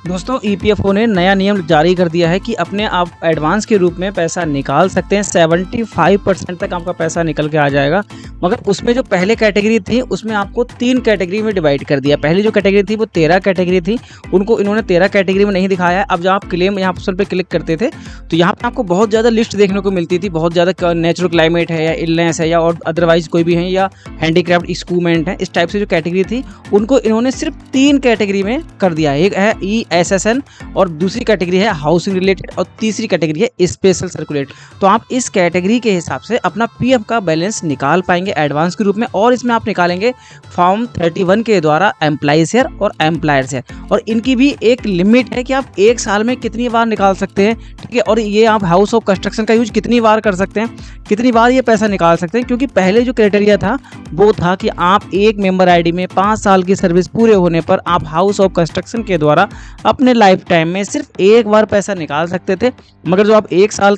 दोस्तों ईपीएफओ ने नया नियम जारी कर दिया है कि अपने आप एडवांस के रूप में पैसा निकाल सकते हैं। 75% तक आपका पैसा निकल के आ जाएगा। मगर उसमें जो पहले कैटेगरी थी उसमें आपको 3 कैटेगरी में डिवाइड कर दिया। पहली जो कैटेगरी थी वो 13 कैटेगरी थी, उनको इन्होंने 13 कैटेगरी में नहीं दिखाया है। अब जब आप क्लेम यहाँ ऑप्शन पे क्लिक करते थे तो यहाँ पे आपको बहुत ज़्यादा लिस्ट देखने को मिलती थी। बहुत ज़्यादा नेचुरल क्लाइमेट है या इलनेस है या और अदरवाइज कोई भी है या हैंडीक्राफ्ट स्कूमेंट है, इस टाइप से जो कैटेगरी थी उनको इन्होंने सिर्फ 3 कैटेगरी में कर दिया है। एक है ESSN और दूसरी कैटेगरी है हाउसिंग रिलेटेड और तीसरी कैटेगरी है स्पेशल सर्कुलेट। तो आप इस कैटेगरी के हिसाब से अपना पीएफ का बैलेंस निकाल पाएंगे एडवांस के रूप में। और इसमें आप निकालेंगे फॉर्म 31 के द्वारा एम्प्लॉय शेयर और एम्प्लॉयर शेयर, और इनकी भी एक लिमिट है कि आप एक साल में कितनी बार निकाल सकते हैं। ठीक है, और ये आप हाउस ऑफ कंस्ट्रक्शन का यूज कितनी बार कर सकते हैं, कितनी बार ये पैसा निकाल सकते हैं। क्योंकि पहले जो क्राइटेरिया था वो था कि आप एक मेंबर आईडी में 5 साल की सर्विस पूरे होने पर आप हाउस ऑफ कंस्ट्रक्शन के द्वारा अपने लाइफ टाइम में सिर्फ एक बार पैसा निकाल सकते थे। मगर जो आप एक साल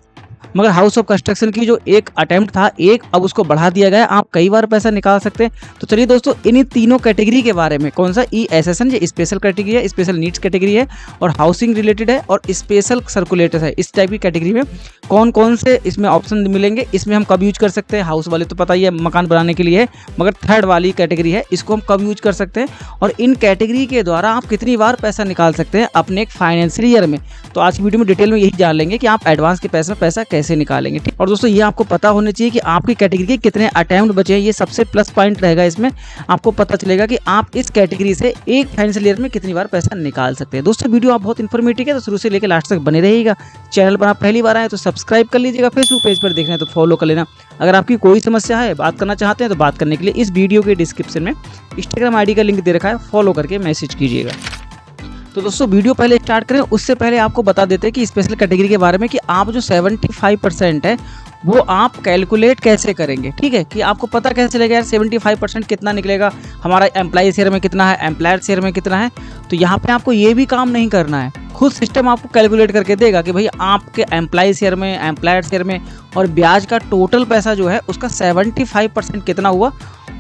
मगर हाउस ऑफ कंस्ट्रक्शन की जो एक अटेम्प्ट था अब उसको बढ़ा दिया गया, आप कई बार पैसा निकाल सकते हैं। तो चलिए दोस्तों इन्हीं तीनों कैटेगरी के बारे में, कौन सा ESSN जो स्पेशल कैटेगरी है, स्पेशल नीड्स कैटेगरी है, और हाउसिंग रिलेटेड है और स्पेशल सर्कुलेटर्स है, इस टाइप की कैटेगरी में कौन कौन से इसमें ऑप्शन मिलेंगे, इसमें हम कब यूज कर सकते हैं। हाउस वाले तो पता ही है मकान बनाने के लिए है, मगर थर्ड वाली कैटेगरी है इसको हम कब यूज कर सकते हैं, और इन कैटेगरी के द्वारा आप कितनी बार पैसा निकाल सकते हैं अपने एक फाइनेंशियल ईयर में। तो आज की वीडियो में डिटेल में यही जान लेंगे कि आप एडवांस के पैसा कैसे निकालेंगे। ठीक, और दोस्तों ये आपको पता होना चाहिए कि आपकी कैटेगरी के कितने अटेम्प्ट बचे हैं। ये सबसे प्लस पॉइंट रहेगा, इसमें आपको पता चलेगा कि आप इस कैटेगरी से एक फाइनेंशियल ईयर में कितनी बार पैसा निकाल सकते हैं। दोस्तों वीडियो आप बहुत इन्फॉर्मेटिव है, तो शुरू से लेकर लास्ट तक बने रहिएगा। चैनल पर आप पहली बार आए तो सब्सक्राइब कर लीजिएगा, फेसबुक पेज पर देखना है तो फॉलो कर लेना। अगर आपकी कोई समस्या है, बात करना चाहते हैं, तो बात करने के लिए इस वीडियो के डिस्क्रिप्शन में इंस्टाग्राम आईडी का लिंक दे रखा है, फॉलो करके मैसेज कीजिएगा। तो दोस्तों वीडियो पहले स्टार्ट करें उससे पहले आपको बता देते हैं कि स्पेशल कैटेगरी के बारे में, कि आप जो 75% है वो आप कैलकुलेट कैसे करेंगे। ठीक है, कि आपको पता कैसे चलेगा यार 75% कितना निकलेगा, हमारा एम्प्लॉय शेयर में कितना है, एम्प्लॉयर शेयर में कितना है। तो यहाँ पे आपको ये भी काम नहीं करना है, खुद सिस्टम आपको कैलकुलेट करके देगा कि भाई आपके एम्प्लॉय शेयर में, एम्प्लॉयर शेयर में और ब्याज का टोटल पैसा जो है उसका 75% कितना हुआ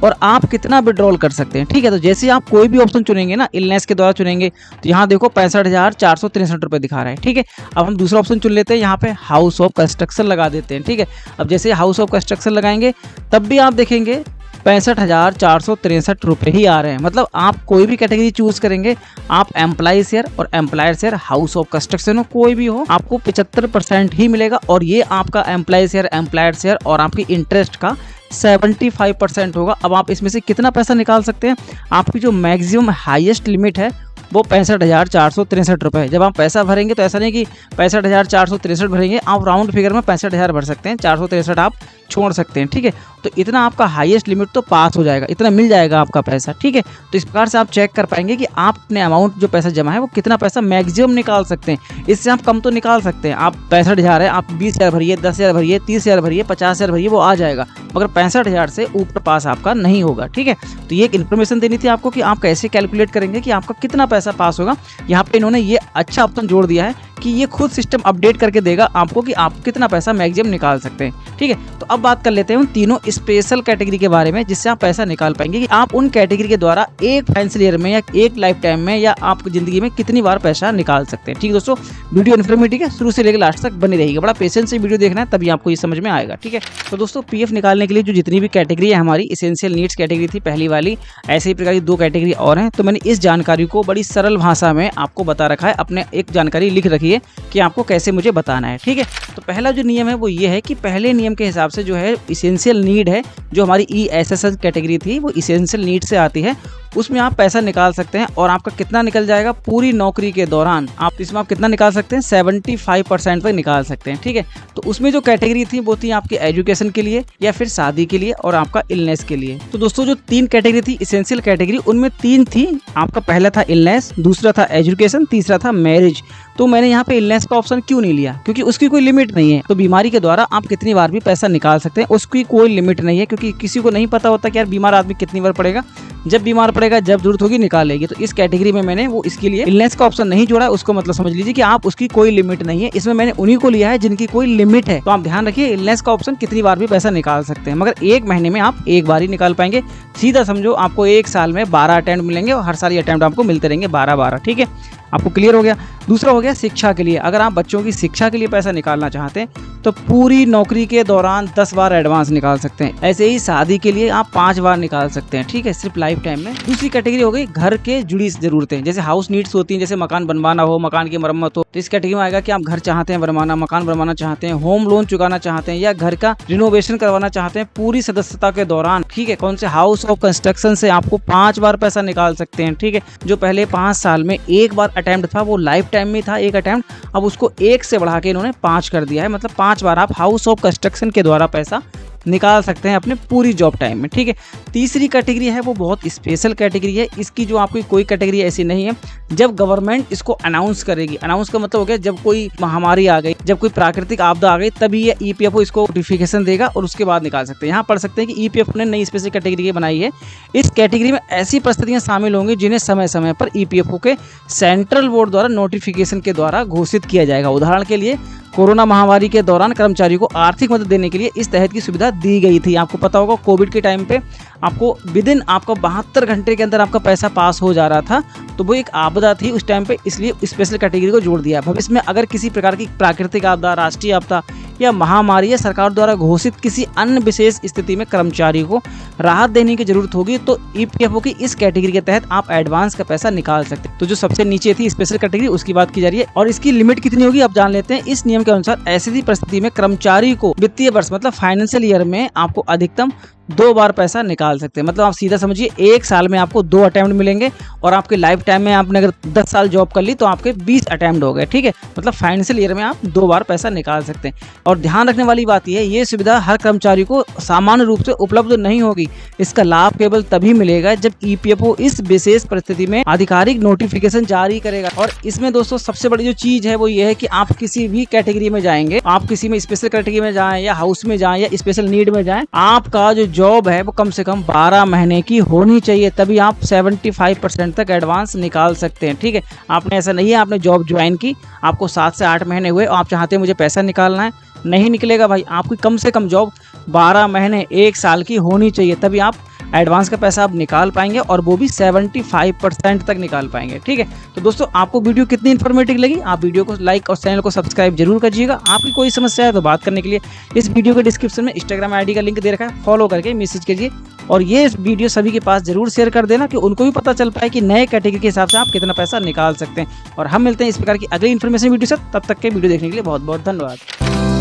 और आप कितना विड्रॉल कर सकते हैं। ठीक है, तो जैसे आप कोई भी ऑप्शन चुनेंगे ना, इलनेस के द्वारा चुनेंगे, तो यहाँ देखो 65,463 रुपये दिखा रहा है। ठीक है, अब हम दूसरा ऑप्शन चुन लेते हैं, यहाँ पे हाउस ऑफ कंस्ट्रक्शन लगा देते हैं। ठीक है, अब जैसे हाउस ऑफ कंस्ट्रक्शन लगाएंगे तब भी आप देखेंगे 65,463 रुपये ही आ रहे हैं। मतलब आप कोई भी कैटेगरी चूज करेंगे, आप एम्प्लॉय शेयर और employer share, house of construction हो कोई भी हो, आपको 75% ही मिलेगा। और ये आपका एम्प्लॉय शेयर, एम्प्लॉयर शेयर और आपकी इंटरेस्ट का 75% होगा। अब आप इसमें से कितना पैसा निकाल सकते हैं, आपकी जो मैक्सिमम हाईएस्ट लिमिट है वो 65,463 रुपये है। जब आप पैसा भरेंगे तो ऐसा नहीं कि 65,463 भरेंगे, आप राउंड फिगर में 65,000 भर सकते हैं, 463 आप छोड़ सकते हैं। ठीक है, तो इतना आपका हाईएस्ट लिमिट तो पास हो जाएगा, इतना मिल जाएगा आपका पैसा। ठीक है, तो इस प्रकार से आप चेक कर पाएंगे कि आप अपने अमाउंट जो पैसा जमा है वो कितना पैसा मैक्सिमम निकाल सकते हैं। इससे आप कम तो निकाल सकते हैं, आप 65,000 है, आप 20,000 भरिए, 10,000 भरिए, 30,000 भरिए, 50,000 भरिए, वो आ जाएगा, मगर 65,000 से ऊपर पास आपका नहीं होगा। ठीक है, तो ये एक इन्फॉर्मेशन देनी थी आपको कि आप कैसे कैलकुलेट करेंगे कि आपका कितना पैसा पास होगा। यहाँ पे इन्होंने ये अच्छा ऑप्शन जोड़ दिया है कि ये खुद सिस्टम अपडेट करके देगा आपको कि आप कितना पैसा मैक्सिमम निकाल सकते हैं। ठीक है, तो अब बात कर लेते हैं उन तीनों स्पेशल कैटेगरी के बारे में जिससे आप पैसा निकाल पाएंगे, कि आप उन कैटेगरी के द्वारा एक फाइनेंशियल ईयर में या एक लाइफ टाइम में या आपकी जिंदगी में कितनी बार पैसा निकाल सकते हैं। ठीक है दोस्तों, वीडियो इन्फॉर्मेटिव है, शुरू से लेकर लास्ट तक बनी रहेगी। बड़ा पेशेंस से वीडियो देखना है, तभी आपको ये समझ में आएगा। ठीक है, तो दोस्तों पीएफ निकालने के लिए जो जितनी भी कैटेगरी है हमारी, एसेंशियल नीड्स कैटेगरी थी पहली वाली, ऐसे ही प्रकार की 2 कैटेगरी और हैं। तो मैंने इस जानकारी को बड़ी सरल भाषा में आपको बता रखा है, अपने एक जानकारी लिख रखी है कि आपको कैसे मुझे बताना है। ठीक है, तो पहला जो नियम है वो ये है कि पहले नियम के हिसाब से जो है एसेंशियल नीड है, जो हमारी ESSN कैटेगरी थी वो एसेंशियल नीड से आती है, उसमें आप पैसा निकाल सकते हैं। और आपका कितना निकल जाएगा पूरी नौकरी के दौरान, आप इसमें आप कितना निकाल सकते हैं, 75% तक निकाल सकते हैं। ठीक है, तो उसमें जो कैटेगरी थी वो थी आपकी एजुकेशन के लिए या फिर शादी के लिए और आपका इलनेस के लिए। तो दोस्तों जो 3 कैटेगरी थी एसेंशियल कैटेगरी, उनमें 3 थी, आपका पहला था इलनेस, दूसरा था एजुकेशन, तीसरा था मैरिज। तो मैंने यहाँ पे इलनेस का ऑप्शन क्यों नहीं लिया, क्योंकि उसकी कोई लिमिट नहीं है। तो बीमारी के द्वारा आप कितनी बार भी पैसा निकाल सकते हैं, उसकी कोई लिमिट नहीं है, क्योंकि किसी को नहीं पता होता कि यार बीमार आदमी कितनी बार पड़ेगा। जब बीमार पड़ेगा पड़ेगा, जब जरूरत होगी निकाल लेगी। तो इस कैटेगरी में मैंने वो इसके लिए इलनेस का ऑप्शन नहीं जोड़ा है, उसको मतलब समझ लीजिए कि आप उसकी कोई लिमिट नहीं है। इसमें मैंने उन्हीं को लिया है जिनकी कोई लिमिट है। तो आप ध्यान रखिए, इलनेस का ऑप्शन कितनी बार भी पैसा निकाल सकते हैं, मगर एक महीने में आप एक बार ही निकाल पाएंगे। सीधा समझो आपको एक साल में 12 अटेम्प्ट मिलेंगे और हर साल ये अटेम्प्ट आपको मिलते रहेंगे 12-12। ठीक है, आपको क्लियर हो गया। दूसरा हो गया शिक्षा के लिए। अगर आप बच्चों की शिक्षा के लिए पैसा निकालना चाहते हैं तो पूरी नौकरी के दौरान 10 बार एडवांस निकाल सकते हैं। ऐसे ही शादी के लिए आप 5 बार निकाल सकते हैं, ठीक है, सिर्फ लाइफ टाइम में। दूसरी कैटेगरी हो गई घर के जुड़ी जरूरतें, जैसे हाउस नीड्स होती हैं, जैसे मकान बनवाना हो, मकान की मरम्मत हो। तो इस कैटेगरी में आएगा कि आप घर चाहते हैं बनवाना, मकान बनवाना चाहते हैं, होम लोन चुकाना चाहते हैं या घर का रिनोवेशन करवाना चाहते हैं पूरी सदस्यता के दौरान। ठीक है, कौन से हाउस ऑफ कंस्ट्रक्शन से आपको 5 बार पैसा निकाल सकते हैं। ठीक है, जो पहले 5 साल में एक बार अटेम्प्ट था वो लाइफ टाइम में था एक अटेम्प्ट, अब उसको 1 से बढ़ा के इन्होंने 5 कर दिया है। मतलब 5 बार आप हाउस ऑफ कंस्ट्रक्शन के द्वारा पैसा निकाल सकते हैं अपने पूरी जॉब टाइम में। ठीक है, तीसरी कैटेगरी है वो बहुत स्पेशल कैटेगरी है। इसकी जो आपकी कोई कैटेगरी ऐसी नहीं है। जब गवर्नमेंट इसको अनाउंस करेगी, अनाउंस का मतलब हो गया जब कोई महामारी आ गई, जब कोई प्राकृतिक आपदा आ गई, तभी ये ईपीएफओ इसको नोटिफिकेशन देगा और उसके बाद निकाल सकते हैं। यहाँ पढ़ सकते हैं कि ईपीएफओ ने नई स्पेशल कैटेगरी बनाई है। इस कैटेगरी में ऐसी परिस्थितियां शामिल होंगी जिन्हें समय समय पर ईपीएफओ के सेंट्रल बोर्ड द्वारा नोटिफिकेशन के द्वारा घोषित किया जाएगा। उदाहरण के लिए कोरोना महामारी के दौरान कर्मचारियों को आर्थिक मदद देने के लिए इस तहत की सुविधा दी गई थी। आपको पता होगा कोविड के टाइम पे आपको विदिन आपका 72 घंटे के अंदर आपका पैसा पास हो जा रहा था, तो वो एक आपदा थी उस टाइम पे, इसलिए स्पेशल कैटेगरी को जोड़ दिया। भविष्य में अगर किसी प्रकार की प्राकृतिक आपदा, राष्ट्रीय आपदा या महामारी या सरकार द्वारा घोषित किसी अन्य विशेष स्थिति में कर्मचारी को राहत देने की जरूरत होगी तो ईपीएफओ की इस कैटेगरी के तहत आप एडवांस का पैसा निकाल सकते हैं। तो जो सबसे नीचे थी स्पेशल कैटेगरी, उसकी बात की जा रही है और इसकी लिमिट कितनी होगी आप जान लेते हैं। इस नियम के अनुसार ऐसी परिस्थिति में कर्मचारी को वित्तीय वर्ष मतलब फाइनेंशियल ईयर में आपको अधिकतम 2 बार पैसा निकाल सकते हैं। मतलब आप सीधा समझिए एक साल में आपको 2 अटेम्प्ट मिलेंगे और आपके लाइफ टाइम में आपने अगर 10 साल जॉब कर ली तो आपके 20 अटेम्प्ट हो गए। ठीक है, मतलब फाइनेंशियल ईयर में आप 2 बार पैसा निकाल सकते हैं। और ध्यान रखने वाली बात यह है, ये सुविधा हर कर्मचारी को सामान्य रूप से उपलब्ध नहीं होगी। इसका लाभ केवल तभी मिलेगा जब ईपीएफओ इस विशेष परिस्थिति में आधिकारिक नोटिफिकेशन जारी करेगा। और इसमें दोस्तों सबसे बड़ी जो चीज है वो ये है कि आप किसी भी कैटेगरी में जाएंगे, आप किसी में स्पेशल कैटेगरी में जाएं या हाउस में जाएं या स्पेशल नीड में जाएं, आपका जो जॉब है वो कम से कम 12 महीने की होनी चाहिए, तभी आप 75% तक एडवांस निकाल सकते हैं। ठीक है, आपने ऐसा नहीं है आपने जॉब ज्वाइन की, आपको 7 से 8 महीने हुए और आप चाहते हैं मुझे पैसा निकालना है, नहीं निकलेगा भाई। आपकी कम से कम जॉब 12 महीने 1 साल की होनी चाहिए, तभी आप एडवांस का पैसा आप निकाल पाएंगे और वो भी 75% तक निकाल पाएंगे। ठीक है, तो दोस्तों आपको वीडियो कितनी इन्फॉर्मेटिव लगी, आप वीडियो को लाइक और चैनल को सब्सक्राइब जरूर करिएगा। आपकी कोई समस्या है तो बात करने के लिए इस वीडियो के डिस्क्रिप्शन में इंस्टाग्राम आईडी का लिंक दे रखा है, फॉलो करके मैसेज कीजिए और ये वीडियो सभी के पास जरूर शेयर कर देना कि उनको भी पता चल पाए कि नए कैटेगरी के हिसाब से आप कितना पैसा निकाल सकते हैं। और हम मिलते हैं इस प्रकार की अगली इन्फॉर्मेशन वीडियो से, तब तक के वीडियो देखने के लिए बहुत बहुत धन्यवाद।